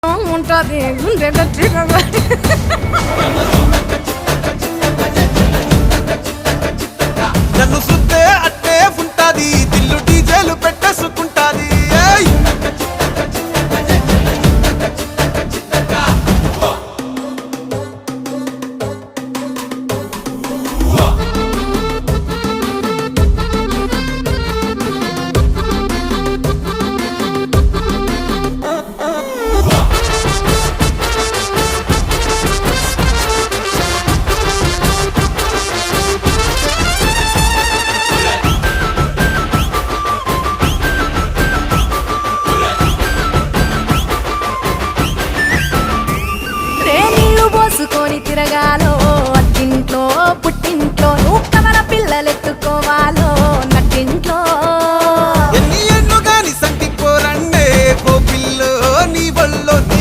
ఉంటుంది గుండె గట్టిగా నన్ను సుత్తే అట్టే ఉంటాది దిల్లు డీజేలు పెట్టేసుకుంటాది నీళ్ళు పోసుకొని తిరగాల